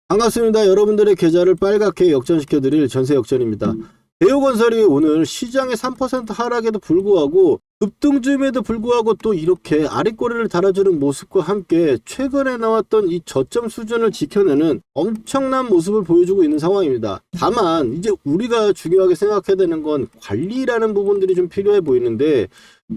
반갑습니다. 여러분들의 계좌를 빨갛게 역전시켜드릴 전세역전입니다. 대우건설이 오늘 시장의 3% 하락에도 불구하고 급등주임에도 불구하고 또 이렇게 아랫꼬리를 달아주는 모습과 함께 최근에 나왔던 이 저점 수준을 지켜내는 엄청난 모습을 보여주고 있는 상황입니다. 다만 이제 우리가 중요하게 생각해야 되는 건 관리라는 부분들이 좀 필요해 보이는데,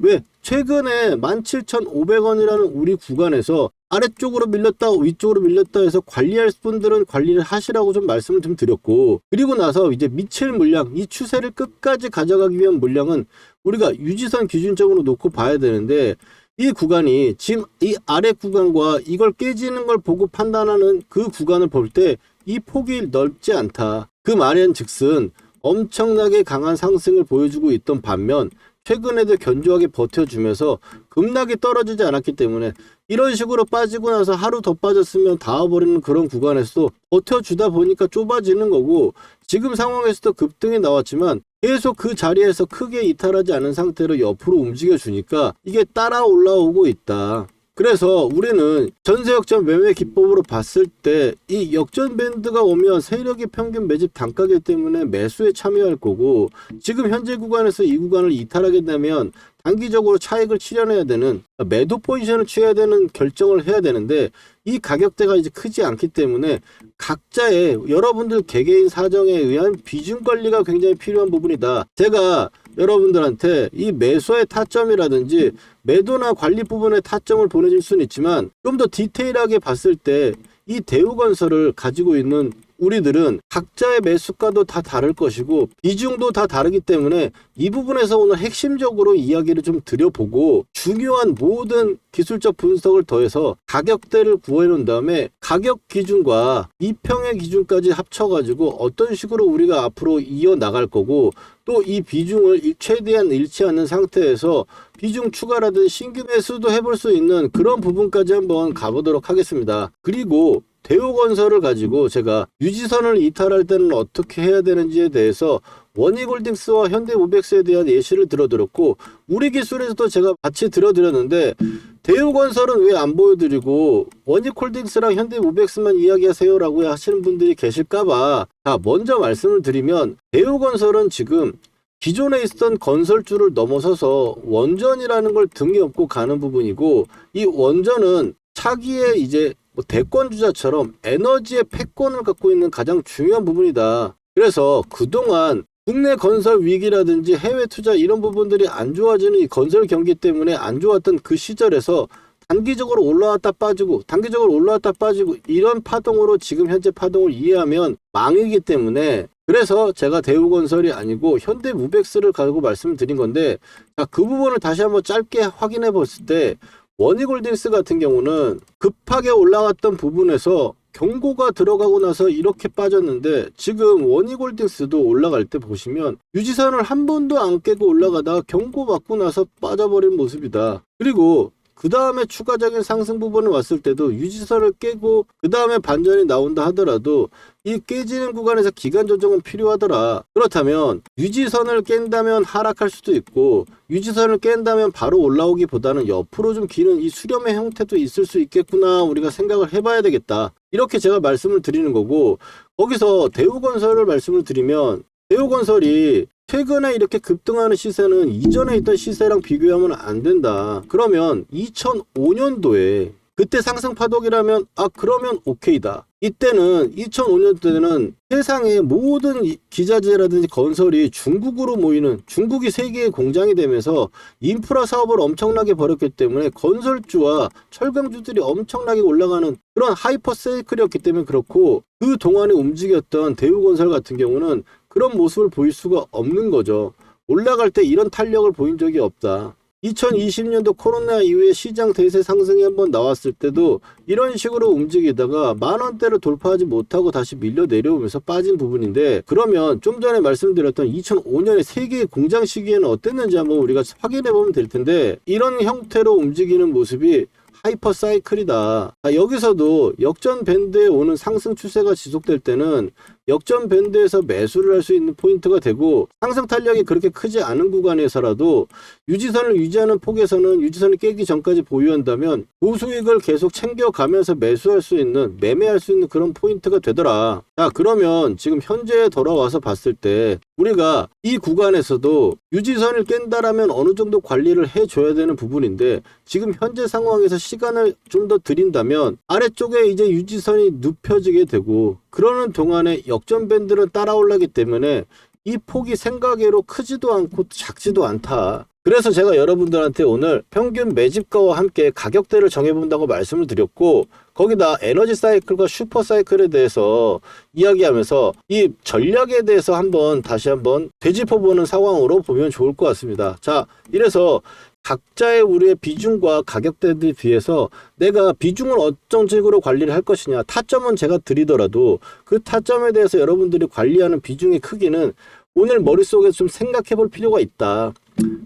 왜 최근에 17,500원이라는 우리 구간에서 아래쪽으로 밀렸다 위쪽으로 밀렸다 해서 관리할 분들은 관리를 하시라고 좀 말씀을 좀 드렸고, 그리고 나서 이제 미칠 물량, 이 추세를 끝까지 가져가기 위한 물량은 우리가 유지선 기준점으로 놓고 봐야 되는데, 이 구간이 지금 이 아래 구간과 이걸 깨지는 걸 보고 판단하는 그 구간을 볼 때 이 폭이 넓지 않다. 그 말은 즉슨 엄청나게 강한 상승을 보여주고 있던 반면 최근에도 견조하게 버텨주면서 급락이 떨어지지 않았기 때문에 이런 식으로 빠지고 나서 하루 더 빠졌으면 닿아버리는 그런 구간에서도 버텨주다 보니까 좁아지는 거고, 지금 상황에서도 급등이 나왔지만 계속 그 자리에서 크게 이탈하지 않은 상태로 옆으로 움직여주니까 이게 따라 올라오고 있다. 그래서 우리는 전세역전 매매 기법으로 봤을 때 이 역전 밴드가 오면 세력이 평균 매집 단가기 때문에 매수에 참여할 거고, 지금 현재 구간에서 이 구간을 이탈하게 되면 단기적으로 차익을 실현해야 되는, 매도 포지션을 취해야 되는 결정을 해야 되는데, 이 가격대가 이제 크지 않기 때문에 각자의 여러분들 개개인 사정에 의한 비중 관리가 굉장히 필요한 부분이다. 제가 여러분들한테 이 매수의 타점이라든지 매도나 관리 부분의 타점을 보내줄 수는 있지만, 좀 더 디테일하게 봤을 때 이 대우건설을 가지고 있는 우리들은 각자의 매수가도 다 다를 것이고 비중도 다 다르기 때문에 이 부분에서 오늘 핵심적으로 이야기를 좀 드려보고, 중요한 모든 기술적 분석을 더해서 가격대를 구해 놓은 다음에 가격 기준과 이평의 기준까지 합쳐가지고 어떤 식으로 우리가 앞으로 이어나갈 거고, 또 이 비중을 최대한 잃지 않는 상태에서 비중 추가라든 신규 매수도 해볼 수 있는 그런 부분까지 한번 가보도록 하겠습니다. 그리고 대우건설을 가지고 제가 유지선을 이탈할 때는 어떻게 해야 되는지에 대해서 원익홀딩스와 현대모백스에 대한 예시를 들어드렸고, 우리 기술에서도 제가 같이 들어드렸는데 대우건설은 왜 안 보여드리고 원익홀딩스랑 현대모백스만 이야기하세요 라고 하시는 분들이 계실까봐, 자, 먼저 말씀을 드리면 대우건설은 지금 기존에 있었던 건설주를 넘어서서 원전이라는 걸 등에 업고 가는 부분이고, 이 원전은 차기의 이제 대권주자처럼 에너지의 패권을 갖고 있는 가장 중요한 부분이다. 그래서 그동안 국내 건설 위기라든지 해외 투자 이런 부분들이 안 좋아지는 이 건설 경기 때문에 안 좋았던 그 시절에서 단기적으로 올라왔다 빠지고 단기적으로 올라왔다 빠지고 이런 파동으로 지금 현재 파동을 이해하면 망이기 때문에, 그래서 제가 대우건설이 아니고 현대모백스를 가지고 말씀을 드린 건데, 자, 그 부분을 다시 한번 짧게 확인해 봤을 때 원익홀딩스 같은 경우는 급하게 올라갔던 부분에서 경고가 들어가고 나서 이렇게 빠졌는데, 지금 원익홀딩스도 올라갈 때 보시면 유지선을 한 번도 안 깨고 올라가다가 경고 받고 나서 빠져버린 모습이다. 그리고 그 다음에 추가적인 상승 부분을 왔을 때도 유지선을 깨고 그 다음에 반전이 나온다 하더라도 이 깨지는 구간에서 기간 조정은 필요하더라. 그렇다면 유지선을 깬다면 하락할 수도 있고, 유지선을 깬다면 바로 올라오기보다는 옆으로 좀 기는 이 수렴의 형태도 있을 수 있겠구나, 우리가 생각을 해봐야 되겠다. 이렇게 제가 말씀을 드리는 거고, 거기서 대우건설을 말씀을 드리면 대우건설이 최근에 이렇게 급등하는 시세는 이전에 있던 시세랑 비교하면 안 된다. 그러면 2005년도에 그때 상승 파동이라면 그러면 오케이다. 이때는 2005년도에는 세상의 모든 기자재라든지 건설이 중국으로 모이는, 중국이 세계의 공장이 되면서 인프라 사업을 엄청나게 벌였기 때문에 건설주와 철강주들이 엄청나게 올라가는 그런 하이퍼 사이클이었기 때문에 그렇고, 그 동안에 움직였던 대우건설 같은 경우는 그런 모습을 보일 수가 없는 거죠. 올라갈 때 이런 탄력을 보인 적이 없다. 2020년도 코로나 이후에 시장 대세 상승이 한번 나왔을 때도 이런 식으로 움직이다가 만원대를 돌파하지 못하고 다시 밀려 내려오면서 빠진 부분인데, 그러면 좀 전에 말씀드렸던 2005년의 세계의 공장 시기에는 어땠는지 한번 우리가 확인해 보면 될 텐데, 이런 형태로 움직이는 모습이 하이퍼 사이클이다. 여기서도 역전 밴드에 오는 상승 추세가 지속될 때는 역전 밴드에서 매수를 할 수 있는 포인트가 되고, 상승 탄력이 그렇게 크지 않은 구간에서라도 유지선을 유지하는 폭에서는 유지선이 깨기 전까지 보유한다면 고수익을 계속 챙겨가면서 매수할 수 있는, 매매할 수 있는 그런 포인트가 되더라. 자, 그러면 지금 현재에 돌아와서 봤을 때 우리가 이 구간에서도 유지선을 깬다라면 어느 정도 관리를 해줘야 되는 부분인데, 지금 현재 상황에서 시간을 좀 더 들인다면 아래쪽에 이제 유지선이 눕혀지게 되고, 그러는 동안에 역전 밴드를 따라 올라기 때문에 이 폭이 생각외로 크지도 않고 작지도 않다. 그래서 제가 여러분들한테 오늘 평균 매집가와 함께 가격대를 정해본다고 말씀을 드렸고, 거기다 에너지 사이클과 슈퍼 사이클에 대해서 이야기하면서 이 전략에 대해서 다시 한번 되짚어보는 상황으로 보면 좋을 것 같습니다. 자, 이래서 각자의 우리의 비중과 가격대에 비해서 내가 비중을 어떤 식으로 관리를 할 것이냐, 타점은 제가 드리더라도 그 타점에 대해서 여러분들이 관리하는 비중의 크기는 오늘 머릿속에 좀 생각해 볼 필요가 있다.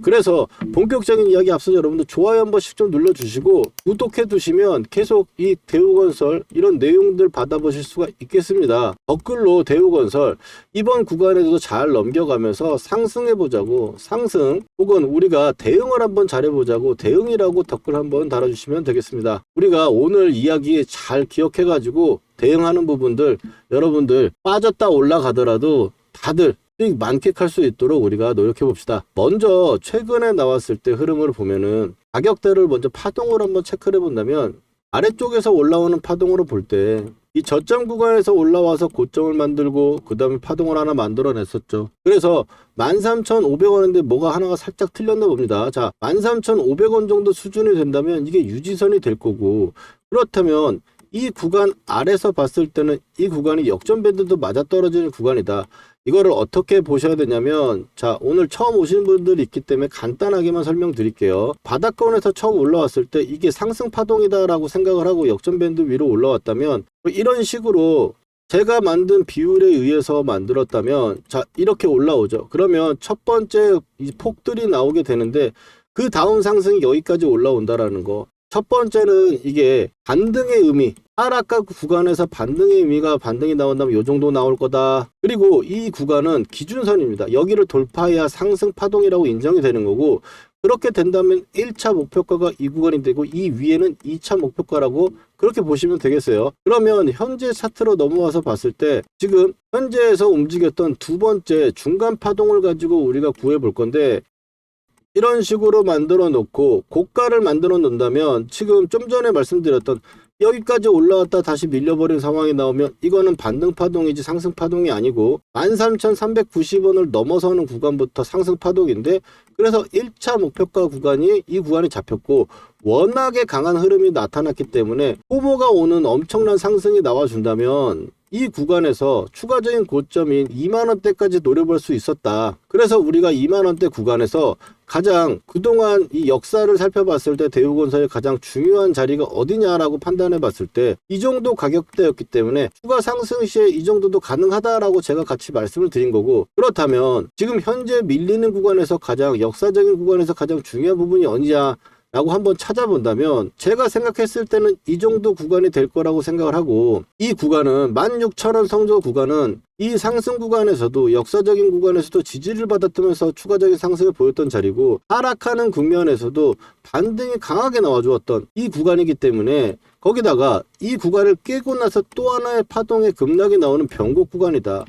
그래서 본격적인 이야기 앞서서 여러분들 좋아요 한 번씩 좀 눌러주시고 구독해 두시면 계속 이 대우건설 이런 내용들 받아보실 수가 있겠습니다. 댓글로 대우건설 이번 구간에도 잘 넘겨가면서 상승해보자고, 상승 혹은 우리가 대응을 한번 잘해보자고 대응이라고 댓글 한번 달아주시면 되겠습니다. 우리가 오늘 이야기 잘 기억해가지고 대응하는 부분들 여러분들 빠졌다 올라가더라도 다들 수익 만끽할 수 있도록 우리가 노력해 봅시다. 먼저 최근에 나왔을 때 흐름을 보면은 가격대를 먼저 파동으로 한번 체크를 해본다면 아래쪽에서 올라오는 파동으로 볼 때 이 저점 구간에서 올라와서 고점을 만들고 그 다음에 파동을 하나 만들어냈었죠. 그래서 13,500원인데 뭐가 하나가 살짝 틀렸나 봅니다. 자, 13,500원 정도 수준이 된다면 이게 유지선이 될 거고, 그렇다면 이 구간 아래서 봤을 때는 이 구간이 역전 밴드도 맞아떨어지는 구간이다. 이거를 어떻게 보셔야 되냐면, 자, 오늘 처음 오신 분들이 있기 때문에 간단하게만 설명드릴게요. 바닥권에서 처음 올라왔을 때 이게 상승 파동이다라고 생각을 하고 역전 밴드 위로 올라왔다면 이런 식으로 제가 만든 비율에 의해서 만들었다면, 자, 이렇게 올라오죠. 그러면 첫 번째 이 폭들이 나오게 되는데 그 다음 상승이 여기까지 올라온다라는 거. 첫 번째는 이게 반등의 의미, 하락가 구간에서 반등의 의미가 반등이 나온다면 이 정도 나올 거다. 그리고 이 구간은 기준선입니다. 여기를 돌파해야 상승 파동이라고 인정이 되는 거고, 그렇게 된다면 1차 목표가가 이 구간이 되고 이 위에는 2차 목표가라고 그렇게 보시면 되겠어요. 그러면 현재 차트로 넘어와서 봤을 때 지금 현재에서 움직였던 두 번째 중간 파동을 가지고 우리가 구해 볼 건데, 이런 식으로 만들어 놓고 고가를 만들어 놓는다면 지금 좀 전에 말씀드렸던 여기까지 올라왔다 다시 밀려버린 상황이 나오면 이거는 반등 파동이지 상승 파동이 아니고 13,390원을 넘어서는 구간부터 상승 파동인데, 그래서 1차 목표가 구간이 이 구간이 잡혔고 워낙에 강한 흐름이 나타났기 때문에 후보가 오는 엄청난 상승이 나와준다면 이 구간에서 추가적인 고점인 2만원대까지 노려볼 수 있었다. 그래서 우리가 2만원대 구간에서 가장 그동안 이 역사를 살펴봤을 때 대우건설의 가장 중요한 자리가 어디냐라고 판단해 봤을 때 이 정도 가격대였기 때문에 추가 상승 시에 이 정도도 가능하다라고 제가 같이 말씀을 드린 거고, 그렇다면 지금 현재 밀리는 구간에서 가장 역사적인 구간에서 가장 중요한 부분이 어디냐 라고 한번 찾아본다면 제가 생각했을 때는 이 정도 구간이 될 거라고 생각을 하고, 이 구간은 16,000원 성저 구간은 이 상승 구간에서도 역사적인 구간에서도 지지를 받았다면서 추가적인 상승을 보였던 자리고, 하락하는 국면에서도 반등이 강하게 나와주었던 이 구간이기 때문에, 거기다가 이 구간을 깨고 나서 또 하나의 파동의 급락이 나오는 변곡 구간이다.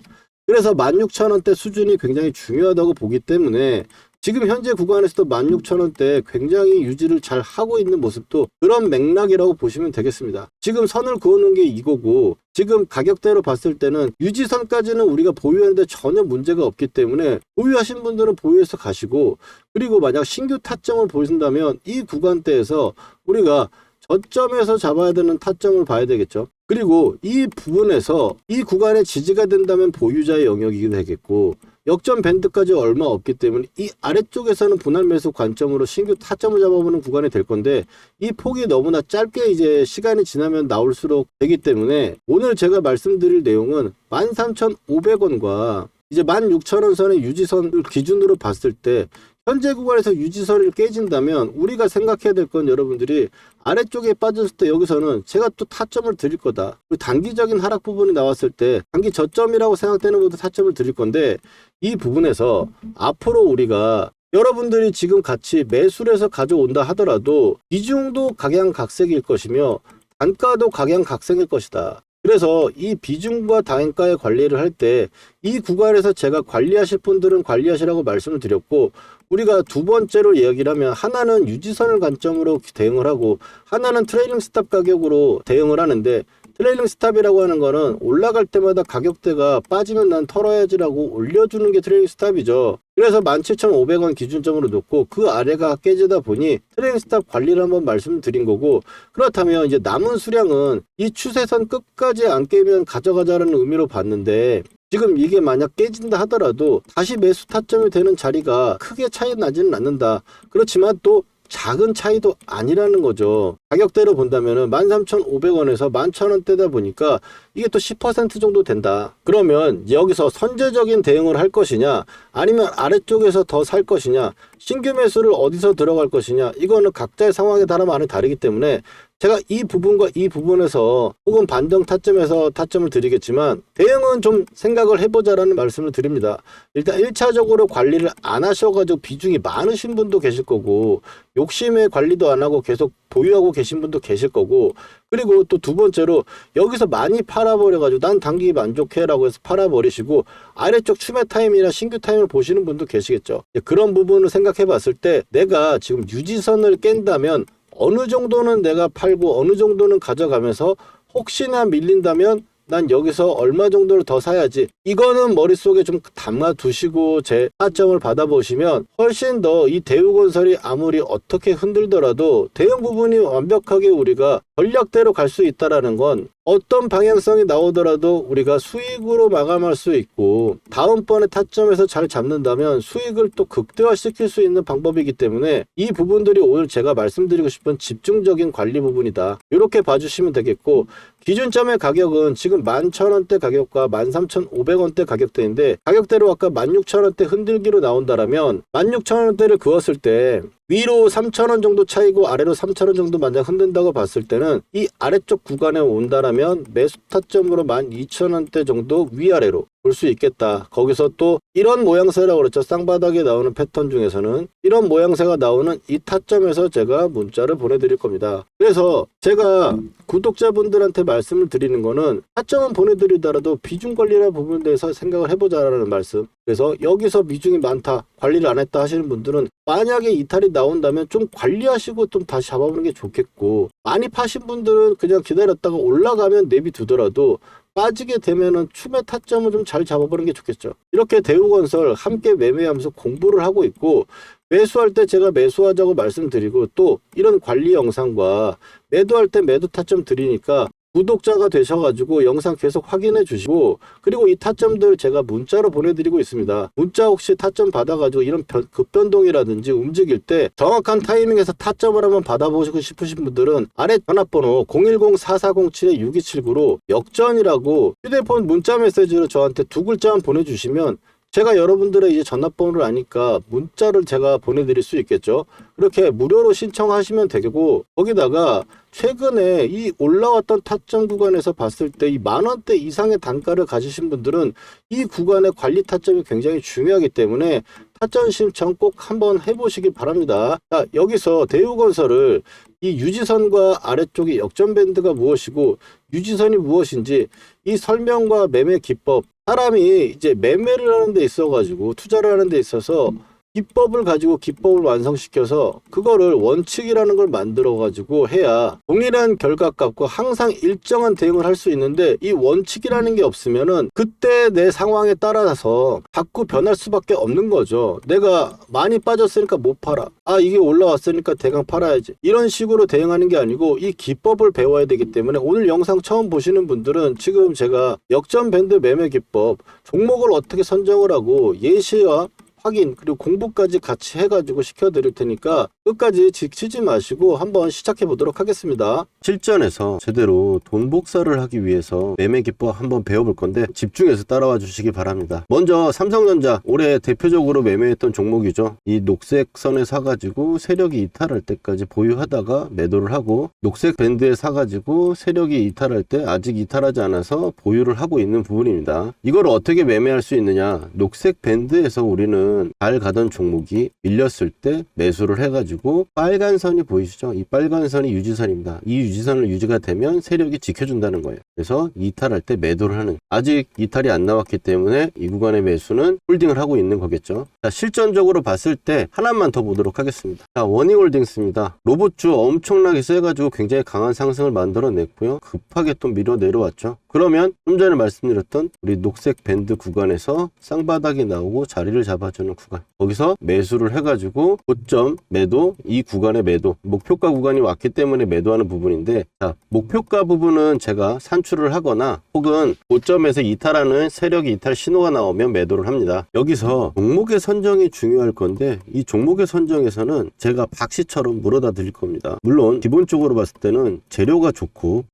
그래서 16,000원대 수준이 굉장히 중요하다고 보기 때문에 지금 현재 구간에서도 16,000원대 굉장히 유지를 잘 하고 있는 모습도 그런 맥락이라고 보시면 되겠습니다. 지금 선을 그어놓은 게 이거고, 지금 가격대로 봤을 때는 유지선까지는 우리가 보유하는데 전혀 문제가 없기 때문에 보유하신 분들은 보유해서 가시고, 그리고 만약 신규 타점을 보신다면 이 구간대에서 우리가 저점에서 잡아야 되는 타점을 봐야 되겠죠. 그리고 이 부분에서 이 구간에 지지가 된다면 보유자의 영역이 되겠고, 역전 밴드까지 얼마 없기 때문에 이 아래쪽에서는 분할 매수 관점으로 신규 타점을 잡아보는 구간이 될 건데, 이 폭이 너무나 짧게 이제 시간이 지나면 나올수록 되기 때문에 오늘 제가 말씀드릴 내용은 13,500원과 이제 16,000원 선의 유지선을 기준으로 봤을 때 현재 구간에서 유지선을 깨진다면 우리가 생각해야 될 건 여러분들이 아래쪽에 빠졌을 때 여기서는 제가 또 타점을 드릴 거다. 그리고 단기적인 하락 부분이 나왔을 때 단기 저점이라고 생각되는 것도 타점을 드릴 건데, 이 부분에서 앞으로 우리가 여러분들이 지금 같이 매수를 해서 가져온다 하더라도 비중도 각양각색일 것이며 단가도 각양각색일 것이다. 그래서 이 비중과 단가의 관리를 할 때 이 구간에서 제가 관리하실 분들은 관리하시라고 말씀을 드렸고, 우리가 두 번째로 이야기를 하면 하나는 유지선을 관점으로 대응을 하고 하나는 트레일링 스탑 가격으로 대응을 하는데, 트레일링 스탑이라고 하는 거는 올라갈 때마다 가격대가 빠지면 난 털어야지라고 올려주는 게 트레일링 스탑이죠. 그래서 17,500원 기준점으로 놓고 그 아래가 깨지다 보니 트레일링 스탑 관리를 한번 말씀드린 거고, 그렇다면 이제 남은 수량은 이 추세선 끝까지 안 깨면 가져가자라는 의미로 봤는데, 지금 이게 만약 깨진다 하더라도 다시 매수 타점이 되는 자리가 크게 차이 나지는 않는다. 그렇지만 또 작은 차이도 아니라는 거죠. 가격대로 본다면은 13,500원에서 11,000원대다 보니까 이게 또 10% 정도 된다. 그러면 여기서 선제적인 대응을 할 것이냐, 아니면 아래쪽에서 더 살 것이냐, 신규 매수를 어디서 들어갈 것이냐, 이거는 각자의 상황에 따라 많이 다르기 때문에 제가 이 부분과 이 부분에서 혹은 반등 타점에서 타점을 드리겠지만 대응은 좀 생각을 해보자라는 말씀을 드립니다. 일단 1차적으로 관리를 안 하셔가지고 비중이 많으신 분도 계실 거고, 욕심에 관리도 안 하고 계속 보유하고 계신 분도 계실 거고, 그리고 또 두 번째로 여기서 많이 팔아버려가지고 난 단기 만족해라고 해서 팔아버리시고 아래쪽 추매 타임이나 신규 타임을 보시는 분도 계시겠죠. 그런 부분을 생각해 봤을 때 내가 지금 유지선을 깬다면 어느 정도는 내가 팔고 어느 정도는 가져가면서 혹시나 밀린다면 난 여기서 얼마 정도를 더 사야지, 이거는 머릿속에 좀 담아 두시고 제 타점을 받아보시면 훨씬 더 이 대우건설이 아무리 어떻게 흔들더라도 대응 부분이 완벽하게 우리가 전략대로 갈 수 있다라는 건 어떤 방향성이 나오더라도 우리가 수익으로 마감할 수 있고 다음번에 타점에서 잘 잡는다면 수익을 또 극대화시킬 수 있는 방법이기 때문에 이 부분들이 오늘 제가 말씀드리고 싶은 집중적인 관리 부분이다. 이렇게 봐주시면 되겠고, 기준점의 가격은 지금 11,000원대 가격과 13,500원대 가격대인데, 가격대로 아까 16,000원대 흔들기로 나온다라면 16,000원대를 그었을 때 위로 3,000원 정도 차이고 아래로 3,000원 정도 만약 흔든다고 봤을 때는 이 아래쪽 구간에 온다라면 매수 타점으로 12,000원대 정도 위아래로 볼 수 있겠다. 거기서 또 이런 모양새라고 그랬죠. 쌍바닥에 나오는 패턴 중에서는 이런 모양새가 나오는 이 타점에서 제가 문자를 보내드릴 겁니다. 그래서 제가 구독자분들한테 말씀을 드리는 거는 타점은 보내드리더라도 비중 관리라는 부분에 대해서 생각을 해보자라는 말씀. 그래서 여기서 비중이 많다, 관리를 안 했다 하시는 분들은 만약에 이탈이 나온다면 좀 관리하시고 좀 다시 잡아보는 게 좋겠고, 많이 파신 분들은 그냥 기다렸다가 올라가면 내비두더라도 빠지게 되면은 추매 타점을 좀 잘 잡아보는 게 좋겠죠. 이렇게 대우건설 함께 매매하면서 공부를 하고 있고, 매수할 때 제가 매수하자고 말씀드리고 또 이런 관리 영상과 매도할 때 매도 타점 드리니까 구독자가 되셔가지고 영상 계속 확인해 주시고, 그리고 이 타점들 제가 문자로 보내드리고 있습니다. 문자 혹시 타점 받아가지고 이런 급변동이라든지 움직일 때 정확한 타이밍에서 타점을 한번 받아보시고 싶으신 분들은 아래 전화번호 010-4407-6279로 역전이라고 휴대폰 문자 메시지로 저한테 두 글자만 보내주시면 제가 여러분들의 이제 전화번호를 아니까 문자를 제가 보내드릴 수 있겠죠. 그렇게 무료로 신청하시면 되고, 거기다가 최근에 이 올라왔던 타점 구간에서 봤을 때 이 10,000원대 이상의 단가를 가지신 분들은 이 구간의 관리 타점이 굉장히 중요하기 때문에 타점 신청 꼭 한번 해보시기 바랍니다. 자, 여기서 대우건설을 이 유지선과 아래쪽의 역전 밴드가 무엇이고 유지선이 무엇인지 이 설명과 매매 기법, 사람이 이제 매매를 하는 데 있어가지고 투자를 하는 데 있어서 기법을 가지고 기법을 완성시켜서 그거를 원칙이라는 걸 만들어 가지고 해야 동일한 결과값과 항상 일정한 대응을 할 수 있는데, 이 원칙이라는 게 없으면은 그때 내 상황에 따라서 자꾸 변할 수밖에 없는 거죠. 내가 많이 빠졌으니까 못 팔아, 아 이게 올라왔으니까 대강 팔아야지, 이런 식으로 대응하는 게 아니고 이 기법을 배워야 되기 때문에 오늘 영상 처음 보시는 분들은 지금 제가 역전 밴드 매매 기법, 종목을 어떻게 선정을 하고 예시와 확인 그리고 공부까지 같이 해가지고 시켜드릴 테니까 끝까지 지치지 마시고 한번 시작해 보도록 하겠습니다. 실전에서 제대로 돈 복사를 하기 위해서 매매 기법 한번 배워볼 건데 집중해서 따라와 주시기 바랍니다. 먼저 삼성전자 올해 대표적으로 매매했던 종목이죠. 이 녹색 선에 사가지고 세력이 이탈할 때까지 보유하다가 매도를 하고, 녹색 밴드에 사가지고 세력이 이탈할 때 아직 이탈하지 않아서 보유를 하고 있는 부분입니다. 이걸 어떻게 매매할 수 있느냐, 녹색 밴드에서 우리는 잘 가던 종목이 밀렸을 때 매수를 해가지고 빨간 선이 보이시죠? 이 빨간 선이 유지선입니다. 이 유지선을 유지가 되면 세력이 지켜준다는 거예요. 그래서 이탈할 때 매도를 하는, 아직 이탈이 안 나왔기 때문에 이 구간의 매수는 홀딩을 하고 있는 거겠죠. 자, 실전적으로 봤을 때 하나만 더 보도록 하겠습니다. 자, 원익홀딩스입니다. 로봇주 엄청나게 세가지고 굉장히 강한 상승을 만들어냈고요. 급하게 또 밀어 내려왔죠. 그러면 좀 전에 말씀드렸던 우리 녹색 밴드 구간에서 쌍바닥이 나오고 자리를 잡아주는 구간, 거기서 매수를 해가지고 고점 매도, 이 구간의 매도, 목표가 구간이 왔기 때문에 매도하는 부분인데, 자, 목표가 부분은 제가 산출을 하거나 혹은 고점에서 이탈하는 세력이 이탈 신호가 나오면 매도를 합니다. 여기서 종목의 선정이 중요할 건데, 이 종목의 선정에서는 제가 박씨처럼 물어다 드릴 겁니다. 물론 기본적으로 봤을 때는 재료가 좋고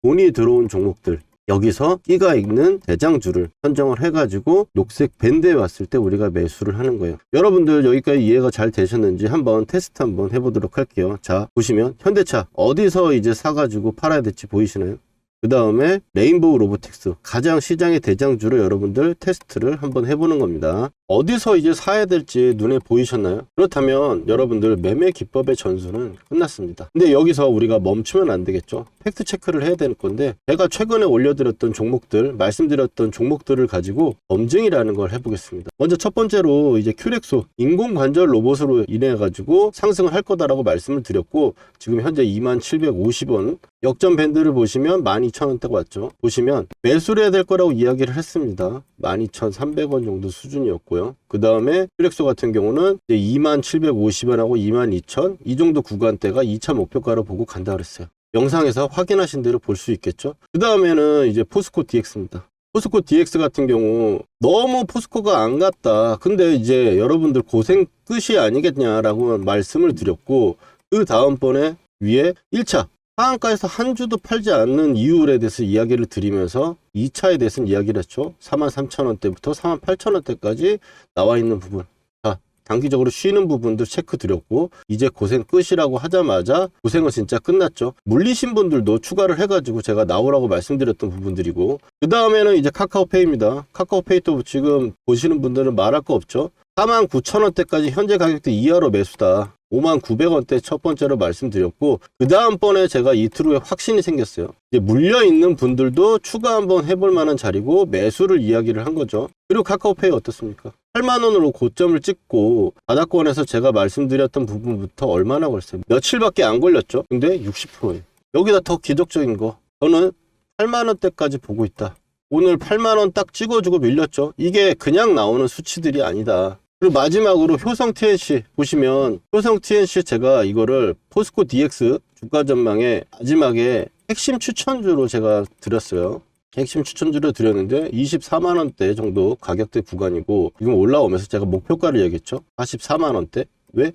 돈이 들어온 종목들, 여기서 끼가 있는 대장주를 선정을 해가지고 녹색 밴드에 왔을 때 우리가 매수를 하는 거예요. 여러분들 여기까지 이해가 잘 되셨는지 한번 테스트 한번 해보도록 할게요. 자, 보시면 현대차 어디서 이제 사가지고 팔아야 될지 보이시나요? 그 다음에 레인보우 로보틱스, 가장 시장의 대장주를 여러분들 테스트를 한번 해보는 겁니다. 어디서 이제 사야 될지 눈에 보이셨나요? 그렇다면 여러분들 매매 기법의 전수는 끝났습니다. 근데 여기서 우리가 멈추면 안 되겠죠. 팩트 체크를 해야 되는 건데, 제가 최근에 올려드렸던 종목들, 말씀드렸던 종목들을 가지고 검증이라는 걸 해보겠습니다. 먼저 첫 번째로 이제 큐렉소, 인공관절 로봇으로 인해 가지고 상승을 할 거다라고 말씀을 드렸고, 지금 현재 2750원, 역전 밴드를 보시면 12,000원대가 왔죠. 보시면 매수를 해야 될 거라고 이야기를 했습니다. 12,300원 정도 수준이었고요. 그 다음에 퓨렉소 같은 경우는 2750원하고 22,000, 이 정도 구간대가 2차 목표가로 보고 간다 그랬어요. 영상에서 확인하신 대로 볼 수 있겠죠. 그 다음에는 이제 포스코 DX입니다. 포스코 DX 같은 경우 너무 포스코가 안 갔다, 근데 이제 여러분들 고생 끝이 아니겠냐라고 말씀을 드렸고, 그 다음번에 위에 1차 하한가에서 한 주도 팔지 않는 이유에 대해서 이야기를 드리면서 2차에 대해서는 이야기를 했죠. 43,000원대부터 48,000원대까지 나와 있는 부분, 자, 단기적으로 쉬는 부분도 체크 드렸고, 이제 고생 끝이라고 하자마자 고생은 진짜 끝났죠. 물리신 분들도 추가를 해가지고 제가 나오라고 말씀드렸던 부분들이고, 그 다음에는 이제 카카오페이입니다. 카카오페이도 지금 보시는 분들은 말할 거 없죠. 49,000원대까지 현재 가격대 이하로 매수다. 59,000원대 첫 번째로 말씀드렸고, 그 다음번에 제가 이틀 후에 확신이 생겼어요. 이제 물려있는 분들도 추가 한번 해볼 만한 자리고 매수를 이야기를 한 거죠. 그리고 카카오페이 어떻습니까? 8만원으로 고점을 찍고 바닥권에서 제가 말씀드렸던 부분부터 얼마나 걸렸어요? 며칠밖에 안 걸렸죠. 근데 60%예요. 여기다 더 기적적인 거, 저는 8만원대까지 보고 있다. 오늘 8만원 딱 찍어주고 밀렸죠. 이게 그냥 나오는 수치들이 아니다. 그리고 마지막으로 효성 TNC 보시면, 효성 TNC 제가 이거를 포스코 DX 주가 전망에 마지막에 핵심 추천주로 제가 드렸어요. 핵심 추천주로 드렸는데 24만원대 정도 가격대 구간이고, 지금 올라오면서 제가 목표가를 얘기했죠. 44만원대. 왜?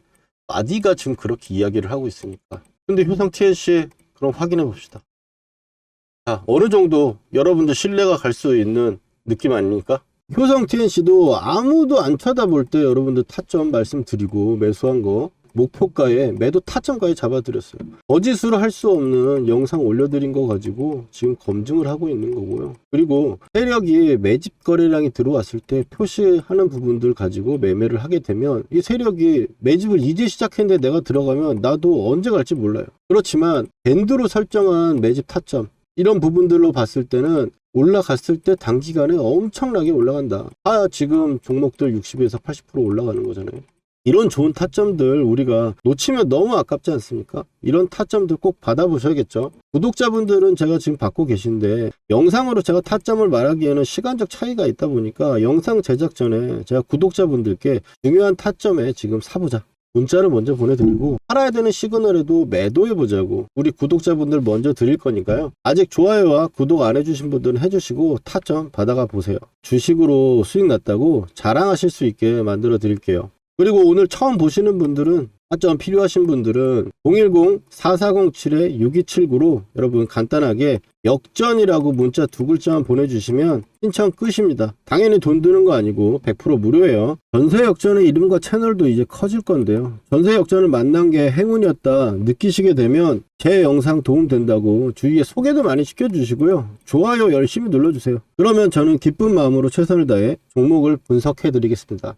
마디가 지금 그렇게 이야기를 하고 있으니까. 근데 효성 TNC 그럼 확인해 봅시다. 자, 어느 정도 여러분들 신뢰가 갈 수 있는 느낌 아닙니까? 효성 TNC도 아무도 안 쳐다볼 때 여러분들 타점 말씀드리고 매수한 거 목표가에 매도 타점까지 잡아드렸어요. 거짓으로 할 수 없는 영상 올려드린 거 가지고 지금 검증을 하고 있는 거고요. 그리고 세력이 매집 거래량이 들어왔을 때 표시하는 부분들 가지고 매매를 하게 되면, 이 세력이 매집을 이제 시작했는데 내가 들어가면 나도 언제 갈지 몰라요. 그렇지만 밴드로 설정한 매집 타점, 이런 부분들로 봤을 때는 올라갔을 때 단기간에 엄청나게 올라간다. 지금 종목들 60에서 80% 올라가는 거잖아요. 이런 좋은 타점들 우리가 놓치면 너무 아깝지 않습니까? 이런 타점들 꼭 받아보셔야겠죠. 구독자분들은 제가 지금 받고 계신데, 영상으로 제가 타점을 말하기에는 시간적 차이가 있다 보니까 영상 제작 전에 제가 구독자분들께 중요한 타점에 지금 사보자, 문자를 먼저 보내드리고, 팔아야 되는 시그널에도 매도해보자고 우리 구독자분들 먼저 드릴 거니까요. 아직 좋아요와 구독 안 해주신 분들은 해주시고 타점 받아가 보세요. 주식으로 수익 났다고 자랑하실 수 있게 만들어 드릴게요. 그리고 오늘 처음 보시는 분들은 타점 필요하신 분들은 010-4407-6279로 여러분 간단하게 역전이라고 문자 2글자만 보내주시면 신청 끝입니다. 당연히 돈 드는 거 아니고 100% 무료예요. 전세 역전의 이름과 채널도 이제 커질 건데요. 전세 역전을 만난 게 행운이었다 느끼시게 되면 제 영상 도움된다고 주위에 소개도 많이 시켜주시고요. 좋아요 열심히 눌러주세요. 그러면 저는 기쁜 마음으로 최선을 다해 종목을 분석해 드리겠습니다.